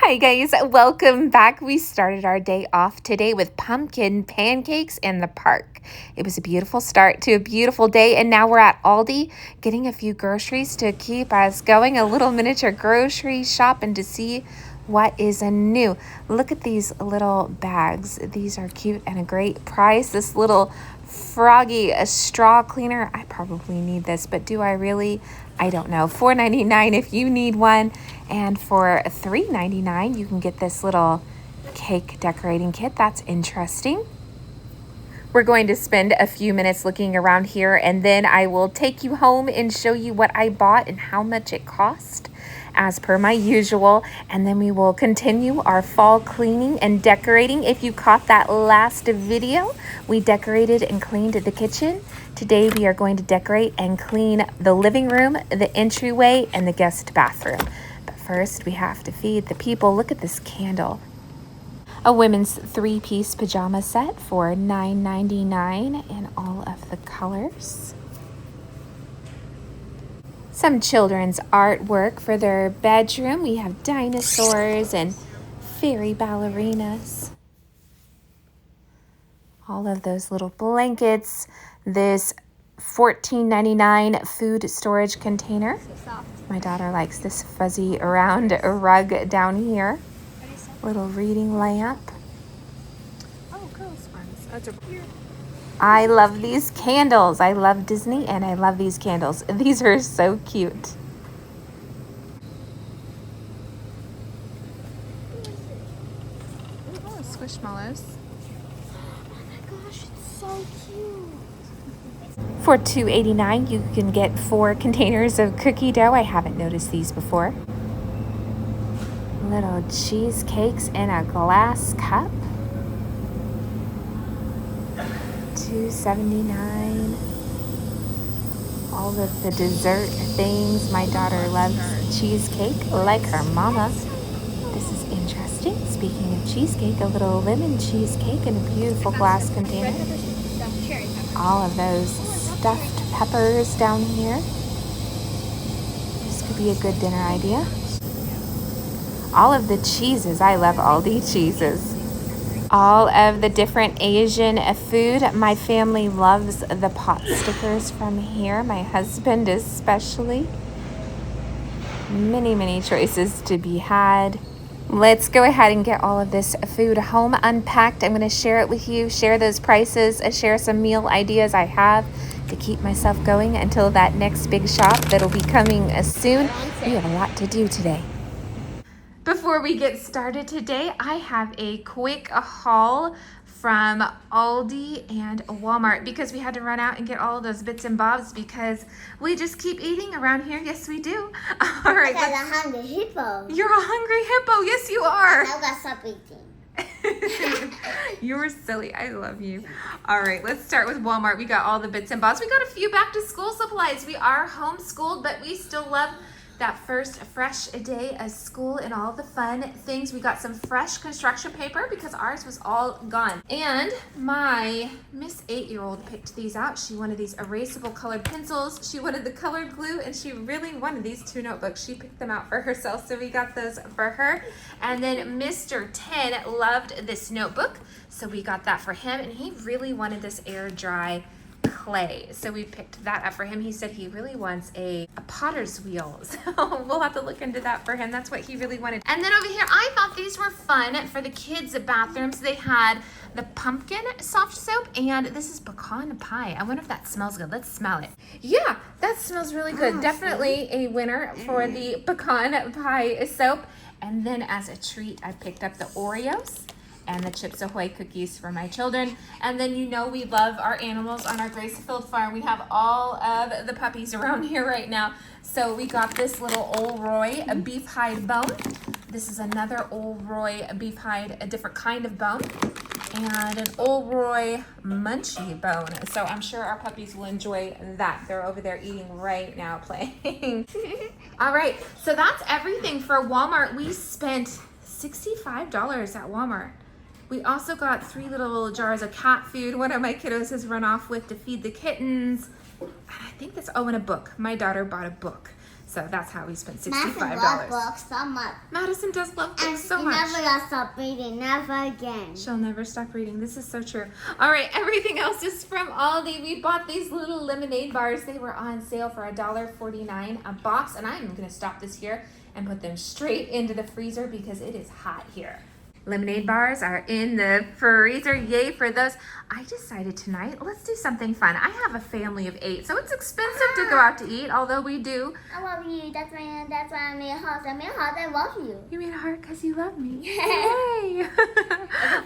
Hi guys, welcome back. We started our day off today with pumpkin pancakes in the park. It was a beautiful start to a beautiful day, and now we're at Aldi getting a few groceries to keep us going, a little miniature grocery shop, and to see what is new. Look at these little bags. These are cute and a great price. This little froggy straw cleaner, I probably need this, but do I really? I don't know. $4.99 if you need one, and for $3.99 you can get this little cake decorating kit. That's interesting. We're going to spend a few minutes looking around here, and then I will take you home and show you what I bought and how much it cost, as per my usual, and then we will continue our fall cleaning and decorating. If you caught that last video, we decorated and cleaned the kitchen. Today we are going to decorate and clean the living room, the entryway, and the guest bathroom. But first we have to feed the people. Look at this candle. A women's 3-piece pajama set for $9.99 in all of the colors. Some children's artwork for their bedroom. We have dinosaurs and fairy ballerinas. All of those little blankets. This $14.99 food storage container. My daughter likes this fuzzy round rug down here. Little reading lamp. Oh, girls' ones. That's a I love these candles. I love Disney and I love these candles. These are so cute. Oh, squishmallows. Oh my gosh, it's so cute. For $2.89 you can get 4 containers of cookie dough. I haven't noticed these before. Little cheesecakes in a glass cup. $2.79. All of the dessert things. My daughter loves cheesecake like her mama. This is interesting. Speaking of cheesecake, a little lemon cheesecake in a beautiful glass container. All of those stuffed peppers down here. This could be a good dinner idea. All of the cheeses. I love Aldi cheeses. All of the different Asian food. My family loves the pot stickers from here. My husband especially. Many choices to be had. Let's go ahead and get all of this food home unpacked. I'm going to share it with you, share those prices, share some meal ideas I have to keep myself going until that next big shop that'll be coming soon. We have a lot to do today. Before we get started today, I have a quick haul from Aldi and Walmart because we had to run out and get all of those bits and bobs because we just keep eating around here. Yes, we do. All right. Because I'm a hungry hippo. You're a hungry hippo. Yes, you are. I've got to stop eating. You're silly. I love you. All right, let's start with Walmart. We got all the bits and bobs. We got a few back to school supplies. We are homeschooled, but we still love that first fresh day of school and all the fun things. We got some fresh construction paper because ours was all gone. And my Miss 8-year-old picked these out. She wanted these erasable colored pencils. She wanted the colored glue, and she really wanted these 2 notebooks. She picked them out for herself, so we got those for her. And then Mr. 10 loved this notebook, so we got that for him, and he really wanted this air dry clay, so we picked that up for him. He said he really wants a potter's wheel, so we'll have to look into that for him. That's what he really wanted. And then over here, I thought these were fun for the kids' bathrooms. They had the pumpkin soft soap, and this is pecan pie. I wonder if that smells good. Let's smell it. Yeah, that smells really good. Definitely a winner for the pecan pie soap. And then as a treat, I picked up the Oreos and the Chips Ahoy cookies for my children. And then you know we love our animals on our Gracefield farm. We have all of the puppies around here right now. So we got this little Old Roy a beef hide bone. This is another Old Roy beef hide, a different kind of bone. And an Old Roy munchie bone. So I'm sure our puppies will enjoy that. They're over there eating right now, playing. All right, so that's everything for Walmart. We spent $65 at Walmart. We also got 3 little jars of cat food. One of my kiddos has run off with to feed the kittens. And I think that's, oh, and a book. My daughter bought a book. So that's how we spent Madison $65. loves books so much. Madison does love And books so she much. never gonna stop reading, never again. She'll never stop reading. This is so true. All right, everything else is from Aldi. We bought these little lemonade bars. They were on sale for $1.49 a box, and I'm going to stop this here and put them straight into the freezer because it is hot here. Lemonade bars are in the freezer. Yay for those. I decided tonight, let's do something fun. I have a family of 8, so it's expensive to go out to eat, although we do. I love you. That's why I made a heart. I made a heart. I love you. You made a heart because you love me. Yay!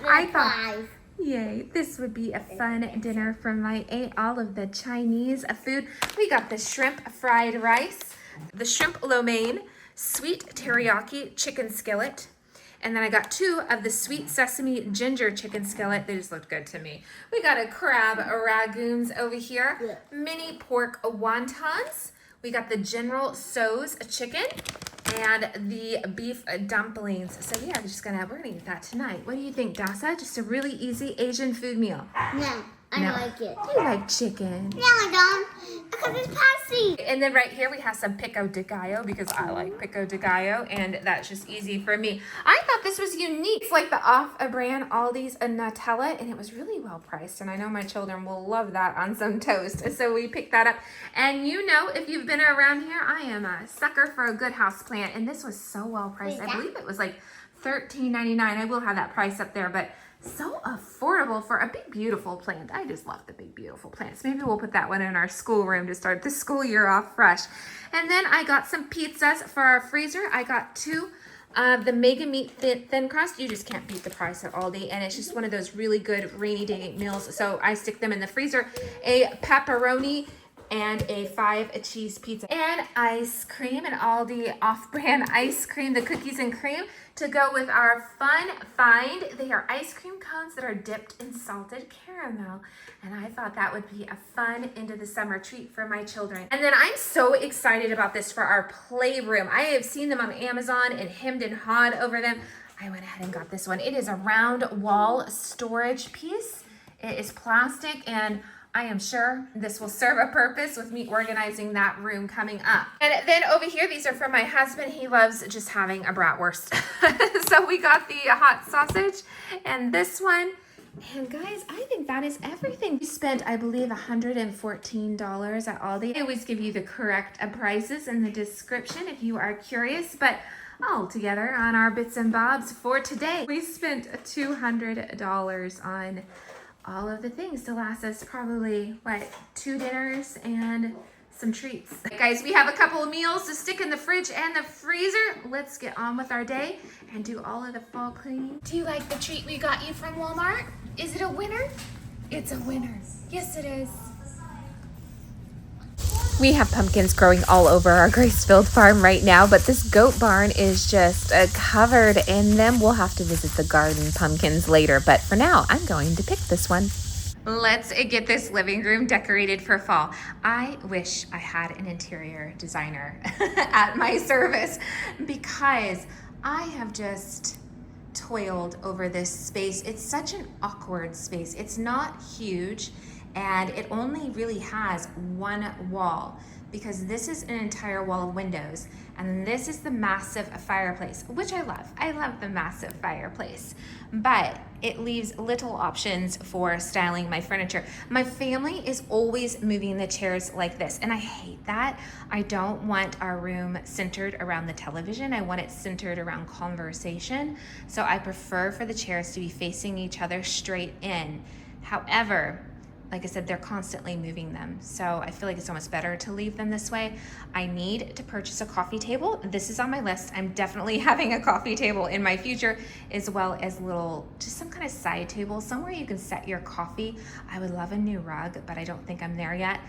I thought. Yay, this would be a fun dinner for my 8. All of the Chinese food. We got the shrimp fried rice, the shrimp lo mein, sweet teriyaki chicken skillet, and then I got 2 of the sweet sesame ginger chicken skillet. They just looked good to me. We got a crab ragoons over here, mini pork wontons. We got the General Tso's chicken and the beef dumplings. So yeah, we're gonna eat that tonight. What do you think, Dasa? Just a really easy Asian food meal. No, I No. like it. You like chicken. No, I don't. Because it's spicy. And then right here we have some pico de gallo because I like pico de gallo and that's just easy for me. I thought this was unique. It's like the off-brand Aldi's Nutella and it was really well priced and I know my children will love that on some toast. So we picked that up. And you know, if you've been around here, I am a sucker for a good house plant and this was so well priced. I believe it was like $13.99. I will have that price up there, but so affordable for a big beautiful plant. I just love the big beautiful plants. Maybe we'll put that one in our schoolroom to start the school year off fresh. And then I got some pizzas for our freezer. I got 2 of the Mega Meat thin crust. You just can't beat the price at Aldi, and it's just one of those really good rainy day meals. So I stick them in the freezer. A pepperoni and a 5 cheese pizza and ice cream, and Aldi off-brand ice cream, the cookies and cream to go with our fun find. They are ice cream cones that are dipped in salted caramel, and I thought that would be a fun end of the summer treat for my children. And then I'm so excited about this for our playroom. I have seen them on Amazon and hemmed and hawed over them. I went ahead and got this one. It is a round wall storage piece. It is plastic, and I am sure this will serve a purpose with me organizing that room coming up. And then over here, these are from my husband. He loves just having a bratwurst. So we got the hot sausage and this one. And guys, I think that is everything. We spent, I believe, $114 at Aldi. I always give you the correct prices in the description if you are curious, but all together on our bits and bobs for today, we spent $200 on all of the things to last us probably, 2 dinners and some treats. Guys, we have a couple of meals to stick in the fridge and the freezer. Let's get on with our day and do all of the fall cleaning. Do you like the treat we got you from Walmart? Is it a winner? It's a winner. Yes, it is. We have pumpkins growing all over our Gracefield farm right now, but this goat barn is just covered in them. We'll have to visit the garden pumpkins later, but for now, I'm going to pick this one. Let's get this living room decorated for fall. I wish I had an interior designer at my service because I have just toiled over this space. It's such an awkward space. It's not huge. And it only really has one wall because this is an entire wall of windows and this is the massive fireplace, which I love. I love the massive fireplace, but it leaves little options for styling my furniture. My family is always moving the chairs like this and I hate that. I don't want our room centered around the television. I want it centered around conversation. So I prefer for the chairs to be facing each other straight in. However, like I said, they're constantly moving them. So I feel like it's almost better to leave them this way. I need to purchase a coffee table. This is on my list. I'm definitely having a coffee table in my future, as well as just some kind of side table, somewhere you can set your coffee. I would love a new rug, but I don't think I'm there yet.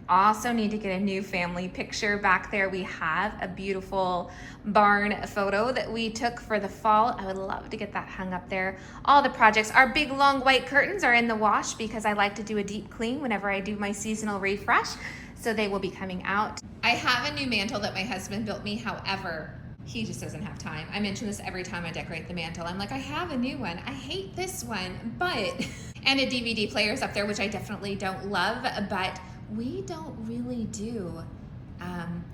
I also need to get a new family picture. Back there we have a beautiful barn photo that we took for the fall. I would love to get that hung up there. All the projects, our big long white curtains are in the wash because I like to do a deep clean whenever I do my seasonal refresh. So they will be coming out. I have a new mantle that my husband built me. However, he just doesn't have time. I mention this every time I decorate the mantle. I'm like, I have a new one. I hate this one, but, and a DVD player is up there, which I definitely don't love, but we don't really do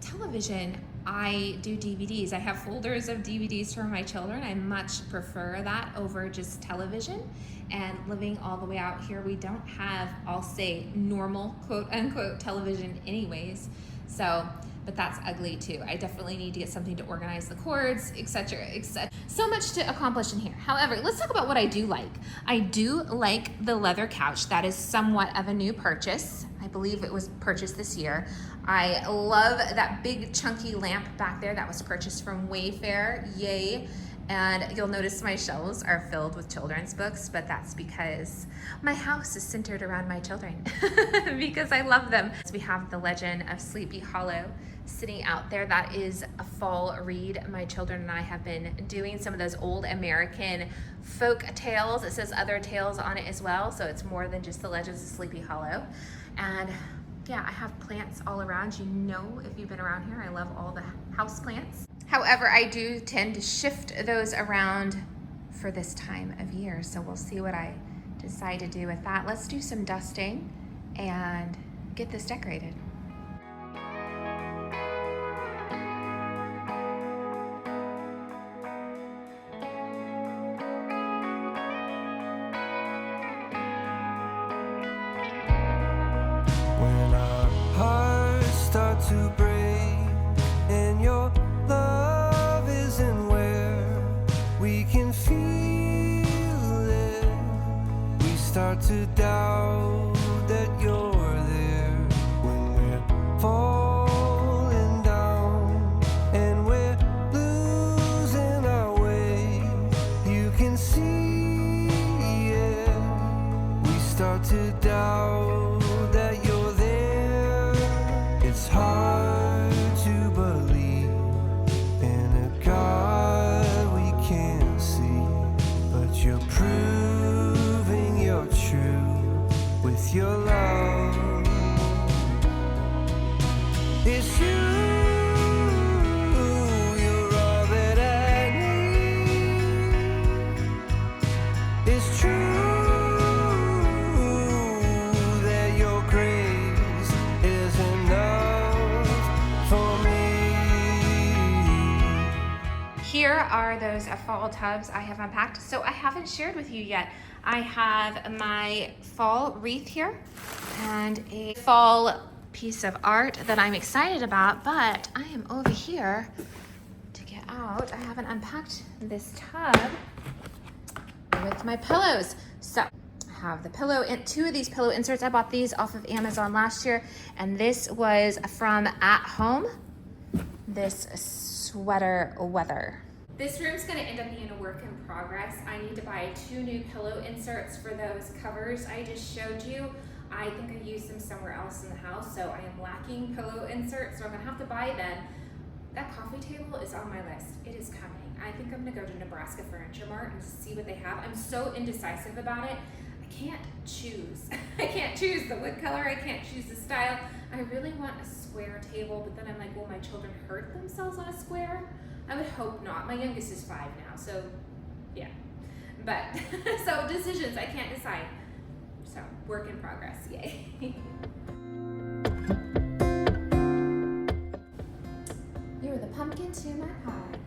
television, I do DVDs. I have folders of DVDs for my children. I much prefer that over just television. And living all the way out here, we don't have, I'll say, normal quote unquote television anyways. So, but that's ugly too. I definitely need to get something to organize the cords, etc., etc. So much to accomplish in here. However, let's talk about what I do like. I do like the leather couch. That is somewhat of a new purchase. I believe it was purchased this year. I love that big chunky lamp back there that was purchased from Wayfair. Yay. And you'll notice my shelves are filled with children's books, but that's because my house is centered around my children because I love them. So we have The Legend of Sleepy Hollow sitting out there. That is a fall read. My children and I have been doing some of those old American folk tales. It says other tales on it as well, so it's more than just The Legends of Sleepy Hollow. And yeah, I have plants all around. You know, if you've been around here, I love all the house plants. However, I do tend to shift those around for this time of year, so we'll see what I decide to do with that. Let's do some dusting and get this decorated. When our hearts start to break and your love isn't where we can feel it, we start to doubt that you're there. When we're falling down and we're losing our way, you can see it. We start to doubt that you're there. It's hard to believe in a God we can't see, but you're proving you're true with your love. It's you, you're all that I need. It's true that your grace is enough for me. Here are those fall tubs I have unpacked. So I haven't shared with you yet. I have my fall wreath here and a fall piece of art that I'm excited about, but I am over here to get out. I haven't unpacked this tub with my pillows. So I have the pillow, and two of these pillow inserts. I bought these off of Amazon last year, and this was from At Home, this sweater weather. This room's gonna end up being a work in progress. I need to buy 2 new pillow inserts for those covers I just showed you. I think I used them somewhere else in the house, so I am lacking pillow inserts, so I'm gonna have to buy them. That coffee table is on my list. It is coming. I think I'm gonna go to Nebraska Furniture Mart and see what they have. I'm so indecisive about it. I can't choose. I can't choose the wood color. I can't choose the style. I really want a square table, but then I'm like, will my children hurt themselves on a square? I would hope not. My youngest is 5 now, so yeah. But, so decisions, I can't decide. So, work in progress, yay. You're the pumpkin to my pie.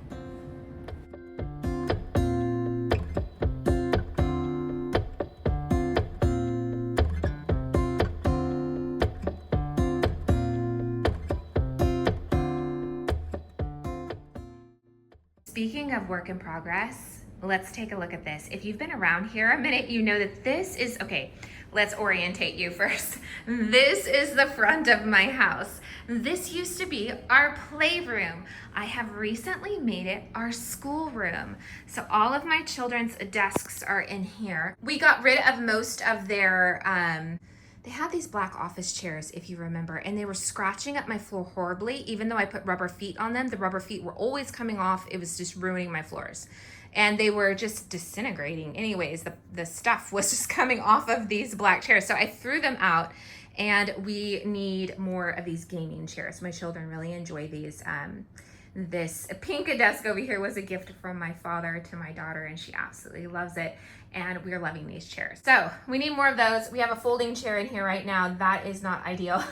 Speaking of work in progress, let's take a look at this. If you've been around here a minute, you know that this is, okay, let's orientate you first. This is the front of my house. This used to be our playroom. I have recently made it our schoolroom. So all of my children's desks are in here. We got rid of most of their, they had these black office chairs, if you remember, and they were scratching up my floor horribly. Even though I put rubber feet on them, the rubber feet were always coming off. It was just ruining my floors. And they were just disintegrating. Anyways, the stuff was just coming off of these black chairs. So I threw them out, and we need more of these gaming chairs. My children really enjoy these. This pink desk over here was a gift from my father to my daughter, and she absolutely loves it. And we're loving these chairs. So we need more of those. We have a folding chair in here right now. That is not ideal,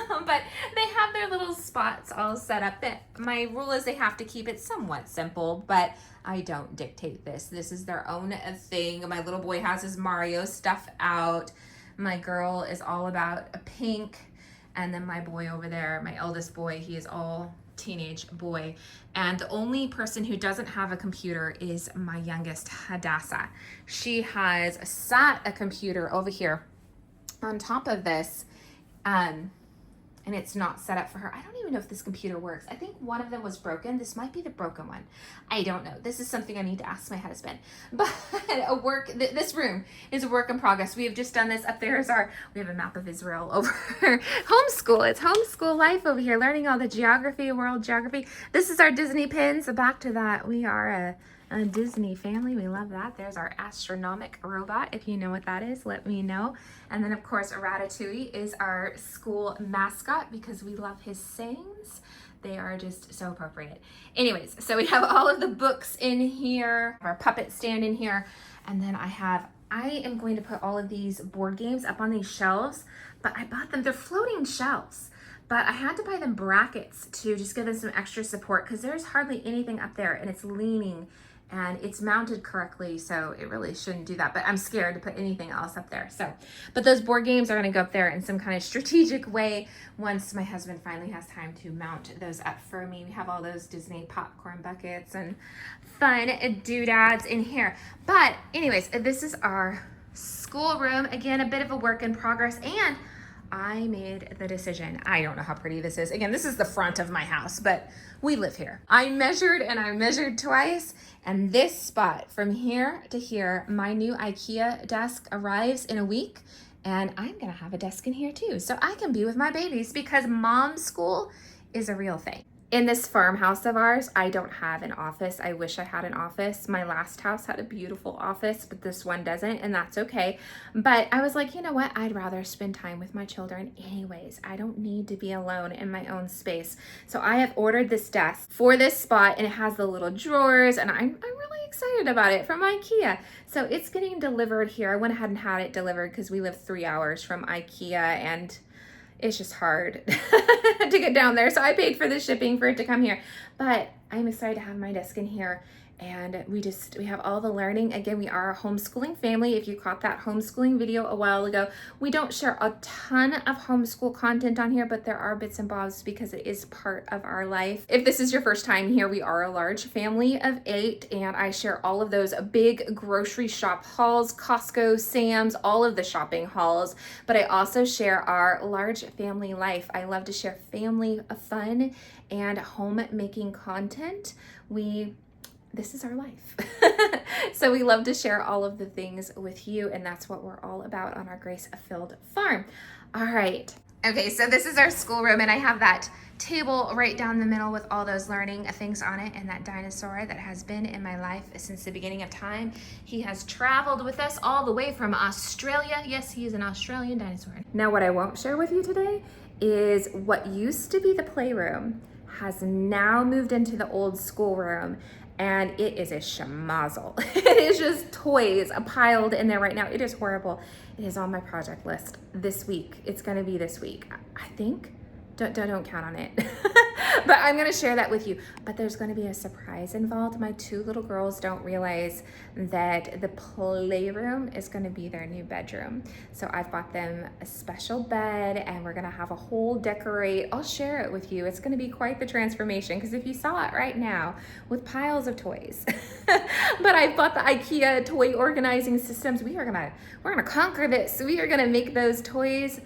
but they have their little spots all set up. My rule is they have to keep it somewhat simple, but I don't dictate this. This is their own thing. My little boy has his Mario stuff out. My girl is all about a pink. And then my boy over there, my eldest boy, he is all teenage boy. And the only person who doesn't have a computer is my youngest, Hadassah. She has sat a computer over here on top of this, and it's not set up for her. I don't even know if this computer works. I think one of them was broken. This might be the broken one. I don't know. This is something I need to ask my husband. But this room is a work in progress. We have just done this. Up there is we have a map of Israel over homeschool. It's homeschool life over here, learning all the geography, world geography. This is our Disney pin. So back to that. We are a Disney family. We love that. There's our astronomic robot. If you know what that is, let me know. And then of course, Ratatouille is our school mascot because we love his sayings. They are just so appropriate. Anyways, so we have all of the books in here, our puppet stand in here. And then I am going to put all of these board games up on these shelves, but I bought them. They're floating shelves. But I had to buy them brackets to just give them some extra support because there's hardly anything up there and it's leaning and it's mounted correctly, so it really shouldn't do that. But I'm scared to put anything else up there. So, but those board games are gonna go up there in some kind of strategic way once my husband finally has time to mount those up for me. We have all those Disney popcorn buckets and fun doodads in here. But anyways, this is our schoolroom. Again, a bit of a work in progress, and I made the decision. I don't know how pretty this is. Again, this is the front of my house, but we live here. I measured twice, and this spot from here to here, my new IKEA desk arrives in a week, and I'm gonna have a desk in here too, so I can be with my babies because mom school is a real thing. In this farmhouse of ours, I don't have an office. I wish I had an office. My last house had a beautiful office, but this one doesn't, and that's okay. But I was like, you know what? I'd rather spend time with my children anyways. I don't need to be alone in my own space. So I have ordered this desk for this spot, and it has the little drawers, and I'm really excited about it from IKEA. So it's getting delivered here. I went ahead and had it delivered because we live 3 hours from IKEA, and it's just hard to get down there. So I paid for the shipping for it to come here, but I'm excited to have my desk in here. And we have all the learning. Again, we are a homeschooling family. If you caught that homeschooling video a while ago, we don't share a ton of homeschool content on here, but there are bits and bobs because it is part of our life. If this is your first time here, we are a large family of 8, and I share all of those big grocery shop hauls, Costco, Sam's, all of the shopping hauls, but I also share our large family life. I love to share family fun and homemaking content. This is our life. So we love to share all of the things with you, and that's what we're all about on our grace-filled farm. All right. Okay, so this is our schoolroom, and I have that table right down the middle with all those learning things on it, and that dinosaur that has been in my life since the beginning of time. He has traveled with us all the way from Australia. Yes, he is an Australian dinosaur. Now, what I won't share with you today is what used to be the playroom has now moved into the old schoolroom, and it is a schmozzle. It is just toys piled in there right now. It is horrible. It is on my project list this week. It's gonna be this week, I think. Don't count on it. But I'm gonna share that with you. But there's gonna be a surprise involved. My 2 little girls don't realize that the playroom is gonna be their new bedroom. So I've bought them a special bed, and we're gonna have a whole decorate. I'll share it with you. It's gonna be quite the transformation, because if you saw it right now with piles of toys. But I've bought the IKEA toy organizing systems. We're gonna conquer this. We are gonna make those toys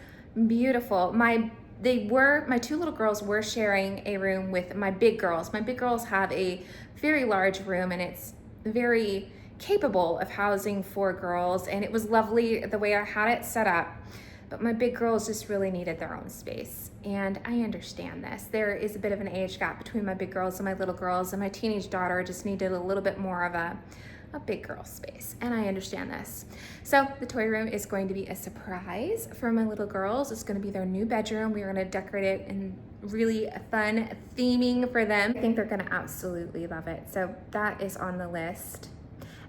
beautiful. My 2 little girls were sharing a room with my big girls. My big girls have a very large room, and it's very capable of housing 4 girls, and it was lovely the way I had it set up. But my big girls just really needed their own space, and I understand this. There is a bit of an age gap between my big girls and my little girls, and my teenage daughter just needed a little bit more of a big girl space, and I understand this. So the toy room is going to be a surprise for my little girls. It's going to be their new bedroom. We're going to decorate it in really fun theming for them. I think they're gonna absolutely love it. So that is on the list.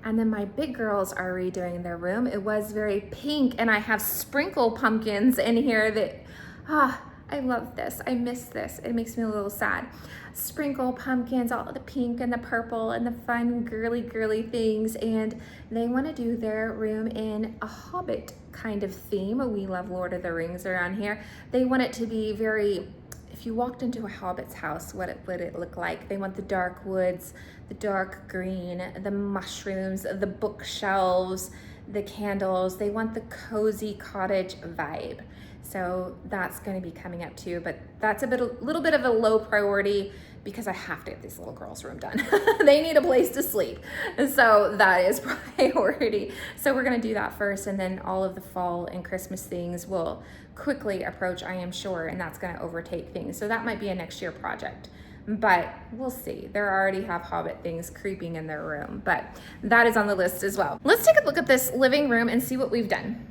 And then my big girls are redoing their room. It was very pink, and I have sprinkle pumpkins in here that, I love this. I miss this. It makes me a little sad. Sprinkle pumpkins, all the pink and the purple and the fun girly things. And they want to do their room in a Hobbit kind of theme. We love Lord of the Rings around here. They want it to be very, if you walked into a Hobbit's house, what would it look like? They want the dark woods, the dark green, the mushrooms, the bookshelves, the candles. They want the cozy cottage vibe. So that's going to be coming up too, but that's a little bit of a low priority because I have to get this little girl's room done. They need a place to sleep. So that is priority. So we're going to do that first, and then all of the fall and Christmas things will quickly approach, I am sure, and that's going to overtake things. So that might be a next year project, but we'll see. They already have Hobbit things creeping in their room, but that is on the list as well. Let's take a look at this living room and see what we've done.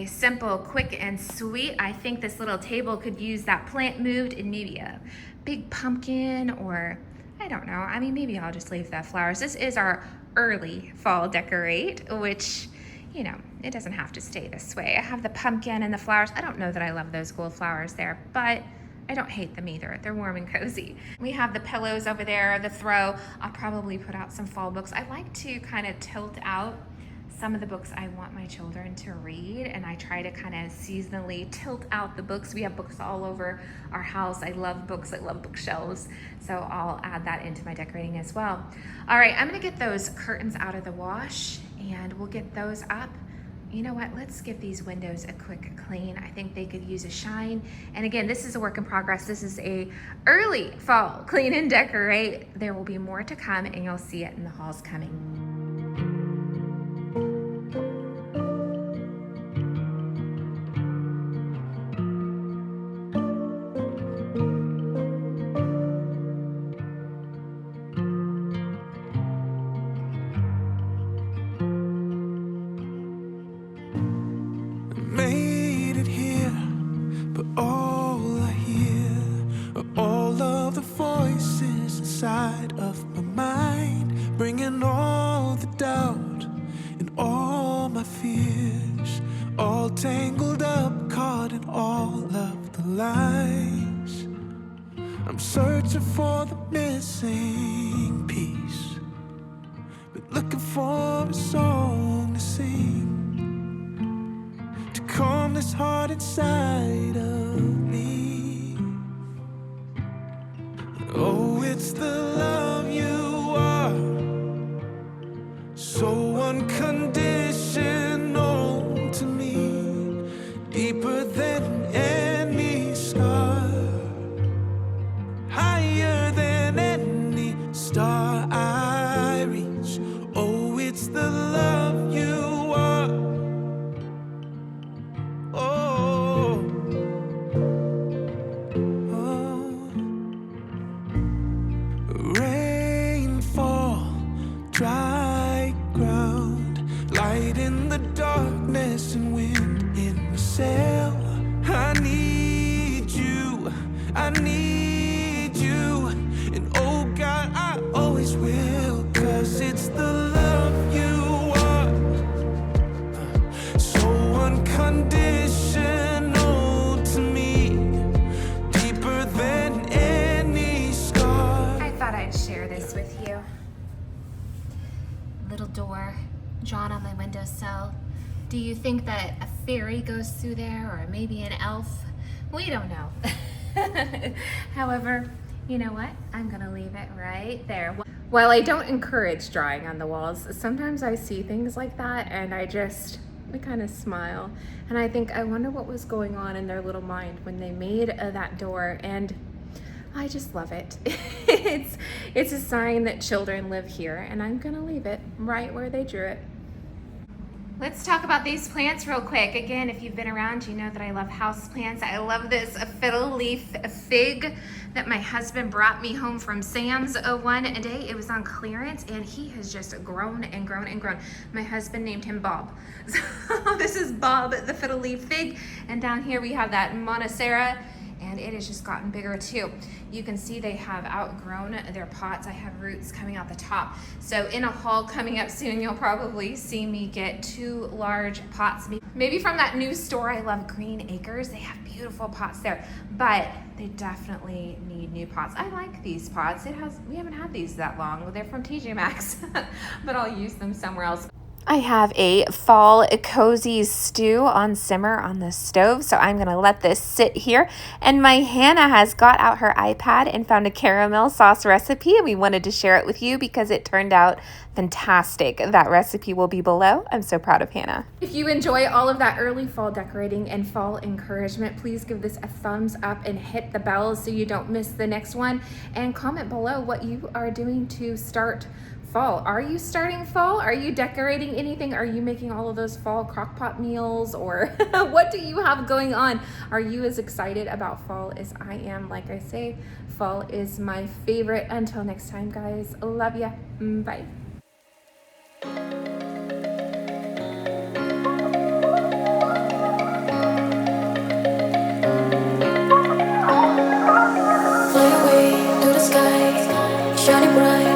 Simple, quick, and sweet. I think this little table could use that plant moved and maybe a big pumpkin, or I don't know. I mean, maybe I'll just leave the flowers. This is our early fall decorate, which, you know, it doesn't have to stay this way. I have the pumpkin and the flowers. I don't know that I love those gold flowers there, but I don't hate them either. They're warm and cozy. We have the pillows over there, the throw. I'll probably put out some fall books. I like to kind of tilt out some of the books I want my children to read, and I try to kind of seasonally tilt out the books. We have books all over our house. I love books. I love bookshelves. So I'll add that into my decorating as well. All right, I'm gonna get those curtains out of the wash, and we'll get those up. You know what, let's give these windows a quick clean. I think they could use a shine. And again, this is a work in progress. This is a early fall clean and decorate. There will be more to come, and you'll see it in the hauls coming. Made it here, but all I hear are all of the voices inside of my mind, bringing all the doubt and all my fears, all tangled up, caught in all of the lies. I'm searching for the missing piece, but looking for a song to sing, calm this heart inside of me. Oh, it's the love you are, so unconditional to me, deeper than any scar, higher than any star I reach. Oh, it's the love you are. Dry ground, light in the darkness and wind in the sail. I need you, and oh God, I always will, 'cause it's the love you are, so unconditional to me, deeper than any scar. I thought I'd share this with you. Little door drawn on my windowsill. Do you think that a fairy goes through there, or maybe an elf? We don't know. However, you know what? I'm gonna leave it right there. While I don't encourage drawing on the walls, sometimes I see things like that and I kind of smile, and I think, I wonder what was going on in their little mind when they made that door, and I just love it. It's a sign that children live here, and I'm gonna leave it right where they drew it. Let's talk about these plants real quick. Again, if you've been around, you know that I love house plants. I love this fiddle leaf fig that my husband brought me home from Sam's one day. It was on clearance, and he has just grown and grown and grown. My husband named him Bob. So this is Bob, the fiddle leaf fig. And down here we have that Monstera. And and it has just gotten bigger too. You can see they have outgrown their pots. I have roots coming out the top. So in a haul coming up soon, you'll probably see me get 2 large pots. Maybe from that new store I love, Green Acres. They have beautiful pots there, but they definitely need new pots. I like these pots. We haven't had these that long. They're from TJ Maxx, but I'll use them somewhere else. I have a fall cozy stew on simmer on the stove, so I'm going to let this sit here. And my Hannah has got out her iPad and found a caramel sauce recipe, and we wanted to share it with you because it turned out fantastic. That recipe will be below. I'm so proud of Hannah. If you enjoy all of that early fall decorating and fall encouragement, please give this a thumbs up and hit the bell so you don't miss the next one. And comment below what you are doing to start fall. Are you starting fall? Are you decorating anything? Are you making all of those fall crock-pot meals, or what do you have going on? Are you as excited about fall as I am? Like I say, fall is my favorite. Until next time, guys, love ya. Bye. Fly away to the sky, shining bright.